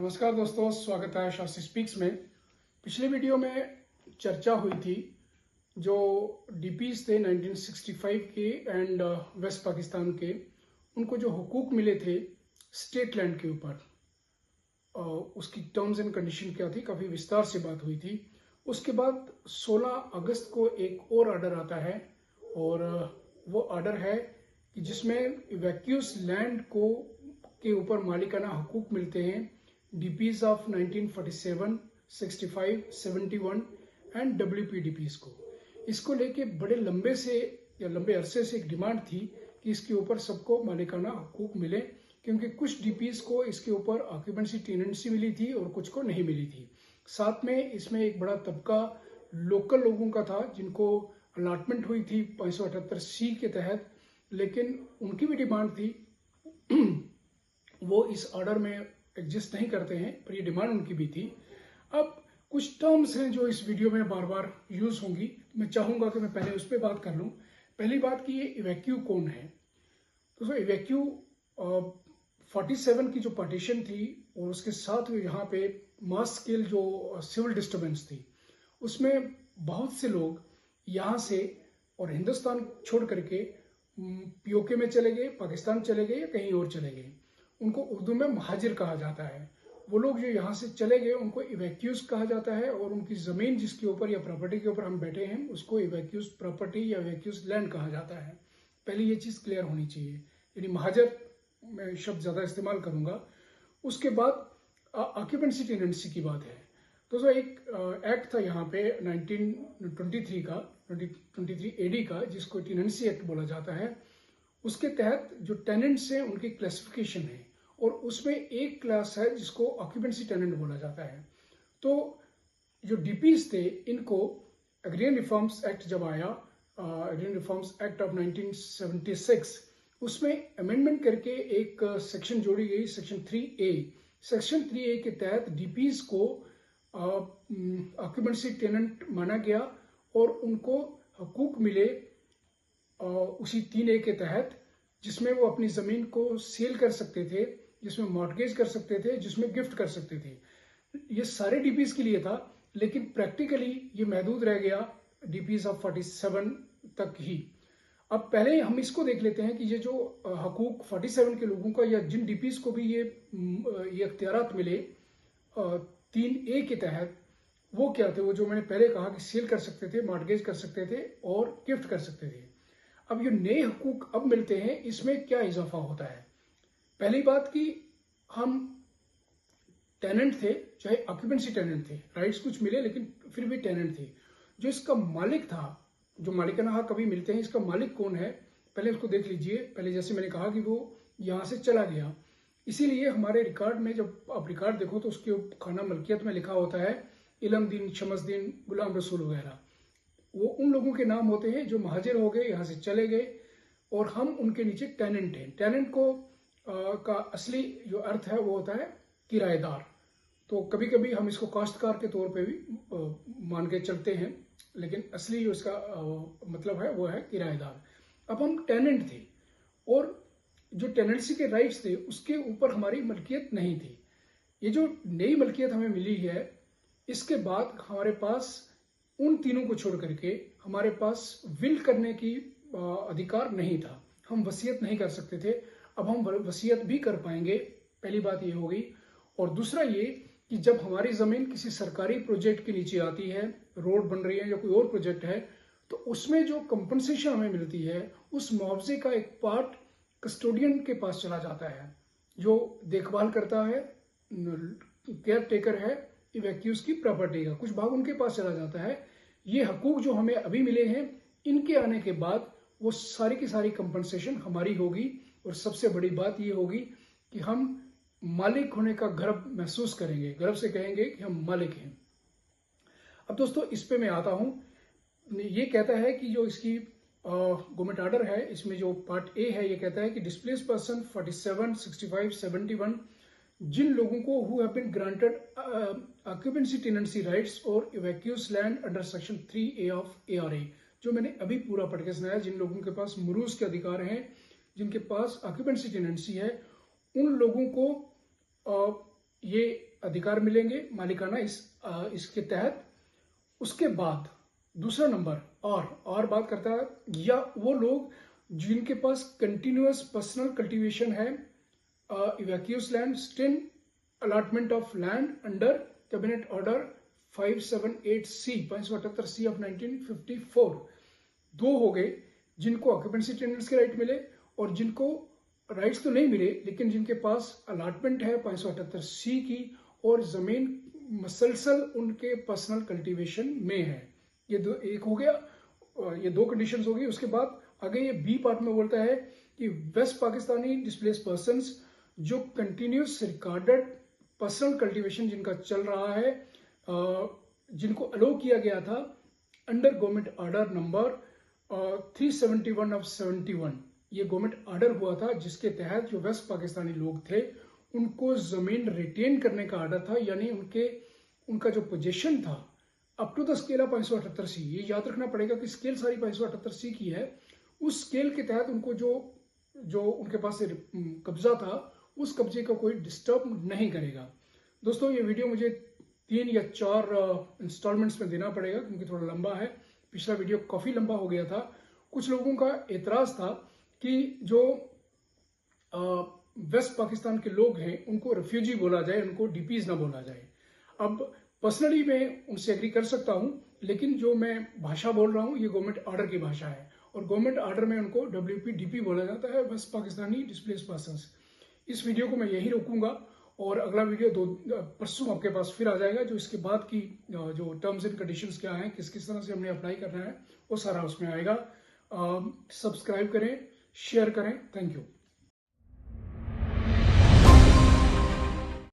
नमस्कार दोस्तों, स्वागत है शास्त्री स्पीक्स में। पिछले वीडियो में चर्चा हुई थी जो डीपीज थे 1965 के एंड वेस्ट पाकिस्तान के, उनको जो हुकूक मिले थे स्टेट लैंड के ऊपर, उसकी टर्म्स एंड कंडीशन क्या थी, काफ़ी विस्तार से बात हुई थी। उसके बाद 16 अगस्त को एक और ऑर्डर आता है और वो ऑर्डर है कि जिसमें इवैक्यूस लैंड को के ऊपर मालिकाना हुकूक मिलते हैं डीपीज ऑफ 1947, 65, 71 एंड डब्ल्यूपीडीपीज को। इसको लेके बड़े लंबे अरसे से एक डिमांड थी कि इसके ऊपर सबको मालिकाना हुकूक मिले, क्योंकि कुछ डीपीज को इसके ऊपर ऑक्यूपेंसी टेनेंसी मिली थी और कुछ को नहीं मिली थी। साथ में इसमें एक बड़ा तबका लोकल लोगों का था जिनको अलॉटमेंट हुई थी 578C के तहत, लेकिन उनकी भी डिमांड थी। वो इस ऑर्डर में एग्जिस्ट नहीं करते हैं, पर ये डिमांड उनकी भी थी। अब कुछ टर्म्स हैं जो इस वीडियो में बार बार यूज होंगी, मैं चाहूंगा कि मैं पहले उस पर बात कर लूं। पहली बात कि ये इवैक्यू कौन है। दोस्तों, इवैक्यू 47 की जो पार्टीशन थी और उसके साथ यहाँ पे मास स्केल जो सिविल डिस्टर्बेंस थी, उसमें बहुत से लोग यहाँ से और हिंदुस्तान छोड़ करके पीओके में चले गए, पाकिस्तान चले गए या कहीं और चले गए। उनको उर्दू में महाजिर कहा जाता है। वो लोग जो यहाँ से चले गए उनको इवैक्यूज कहा जाता है, और उनकी ज़मीन जिसके ऊपर या प्रॉपर्टी के ऊपर हम बैठे हैं उसको इवैक्यूज प्रॉपर्टी या इवैक्यूज लैंड कहा जाता है। पहले ये चीज़ क्लियर होनी चाहिए, यानी महाजर मैं शब्द ज़्यादा इस्तेमाल करूँगा। उसके बाद ऑक्यूपेंसी टेनेंसी की बात है। दोस्तों, एक एक्ट था यहाँ पे 1923 AD का, जिसको टेनेंसी एक्ट बोला जाता है। उसके तहत जो टेनेंट्स हैं उनकी क्लासिफिकेशन है, और उसमें एक क्लास है जिसको ऑक्यूपेंसी टेनेंट बोला जाता है। तो जो डीपीज थे इनको एग्रीरियन रिफॉर्म्स एक्ट जब आया, एग्रीरियन रिफॉर्म्स एक्ट ऑफ 1976, उसमें अमेंडमेंट करके एक सेक्शन जोड़ी गई, सेक्शन 3A। सेक्शन 3A के तहत डीपीज को ऑक्यूपेंसी टेनेंट माना गया और उनको हकूक मिले उसी 3A के तहत, जिसमें वो अपनी ज़मीन को सेल कर सकते थे, जिसमें मॉर्गेज कर सकते थे, जिसमें गिफ्ट कर सकते थे। ये सारे डीपीज के लिए था, लेकिन प्रैक्टिकली ये महदूद रह गया डीपीज ऑफ 47 तक ही। अब पहले हम इसको देख लेते हैं कि ये जो हकूक 47 के लोगों का, या जिन डीपीज को भी ये इख्तियारात मिले 3A के तहत, वो क्या थे। वो जो मैंने पहले कहा कि सेल कर सकते थे, मॉर्गेज कर सकते थे और गिफ्ट कर सकते थे। अब ये नए हुकूक अब मिलते हैं, इसमें क्या इजाफा होता है। पहली बात कि हम टेनेंट थे, चाहे ऑक्यूपेंसी टेनेंट थे, राइट्स कुछ मिले लेकिन फिर भी टेनेंट थे। जो इसका मालिक था, जो मालिकाना हक कभी मिलते हैं, इसका मालिक कौन है पहले उसको देख लीजिए। पहले जैसे मैंने कहा कि वो यहाँ से चला गया, इसीलिए हमारे रिकॉर्ड में जब आप रिकॉर्ड देखो तो उसके खाना मलकियत में लिखा होता है इलमदीन, शमसदीन, गुलाम रसूल वगैरह। वो उन लोगों के नाम होते हैं जो महाजिर हो गए, यहाँ से चले गए, और हम उनके नीचे टेनेंट हैं। टेनेंट को का असली जो अर्थ है वो होता है किराएदार। तो कभी कभी हम इसको काश्तकार के तौर पे भी मान के चलते हैं, लेकिन असली जो इसका मतलब है वो है किराएदार। अब हम टेनेंट थे और जो टेनेंसी के राइट्स थे उसके ऊपर हमारी मलकियत नहीं थी। ये जो नई मलकियत हमें मिली है, इसके बाद हमारे पास उन तीनों को छोड़ करके हमारे पास विल करने की अधिकार नहीं था। हम वसीयत नहीं कर सकते थे। अब हम वसीयत भी कर पाएंगे, पहली बात ये हो गई। और दूसरा ये कि जब हमारी ज़मीन किसी सरकारी प्रोजेक्ट के नीचे आती है, रोड बन रही है या कोई और प्रोजेक्ट है, तो उसमें जो कंपनसेशन हमें मिलती है, उस मुआवजे का एक पार्ट कस्टोडियन के पास चला जाता है, जो देखभाल करता है, केयर टेकर है इवैक्यूज की प्रॉपर्टी का, कुछ भाग उनके पास चला जाता है। ये हकूक जो हमें अभी मिले हैं, इनके आने के बाद वो सारी की सारी कंपनसेशन हमारी होगी। और सबसे बड़ी बात ये होगी कि हम मालिक होने का गर्व महसूस करेंगे, गर्व से कहेंगे कि हम मालिक हैं। अब दोस्तों, इस पे मैं आता हूँ। ये कहता है कि जो इसकी गवर्नमेंट ऑर्डर है, इसमें जो पार्ट A है, ये कहता है कि डिस्प्लेस पर्सन 47, 65, 71 जिन लोगों को who have been granted occupancy tenancy rights और evacuees land under section 3A of ARA, जो मैंने अभी पूरा पढ़ के सुनाया, जिन लोगों के पास मुरूज के अधिकार हैं, जिनके पास ऑक्यूपेंसी टेनेंसी है, उन लोगों को ये अधिकार मिलेंगे मालिकाना इसके तहत। उसके बाद दूसरा नंबर और बात करता है, या वो लोग जिनके पास कंटिन्यूअस पर्सनल कल्टीवेशन है, evacuees land, still allotment of land under cabinet order 578C 578C of 1954। दो हो गए जिनको ऑक्यूपेंसी टेंडेंट्स के राइट मिले, और जिनको राइट्स तो नहीं मिले लेकिन जिनके पास अलॉटमेंट है 578C की, और जमीन मसलसल उनके पर्सनल कल्टीवेशन में है। ये दो एक हो गया, ये दो कंडीशंस हो गई। उसके बाद आगे ये बी पार्ट में बोलता है कि वेस्ट पाकिस्तानी डिस्प्लेस पर्संस जो कंटिन्यूस रिकॉर्डेड पर्सनल कल्टीवेशन जिनका चल रहा है, जिनको अलो किया गया था under government order number 371 of 71, ये गवर्नमेंट ऑर्डर हुआ था जिसके तहत जो वेस्ट पाकिस्तानी लोग थे उनको जमीन रिटेन करने का ऑर्डर था, यानी उनका जो पोजीशन था up to the scale of 578C। ये याद रखना पड़ेगा कि स्केल सारी 578C की है। उस स्केल के तहत उनको जो उनके पास कब्जा था उस कब्जे का कोई डिस्टर्ब नहीं करेगा। दोस्तों ये वीडियो मुझे 3 या 4 इंस्टॉलमेंट्स में देना पड़ेगा क्योंकि थोड़ा लंबा है। पिछला वीडियो काफी लंबा हो गया था। कुछ लोगों का एतराज था कि जो वेस्ट पाकिस्तान के लोग हैं उनको रेफ्यूजी बोला जाए, उनको डीपीज ना बोला जाए। अब पर्सनली मैं उनसे एग्री कर सकता हूं, लेकिन जो मैं भाषा बोल रहा हूं ये गवर्नमेंट ऑर्डर की भाषा है, और गवर्नमेंट ऑर्डर में उनको WPDP बोला जाता है, वेस्ट पाकिस्तानी डिस्प्लेस पर्संस। इस वीडियो को मैं यही रोकूंगा और अगला वीडियो परसों आपके पास फिर आ जाएगा, जो इसके बाद की जो टर्म्स एंड कंडीशंस क्या हैं, किस तरह से हमने अप्लाई करना है, वो सारा उसमें आएगा। सब्सक्राइब करें, शेयर करें। Thank you.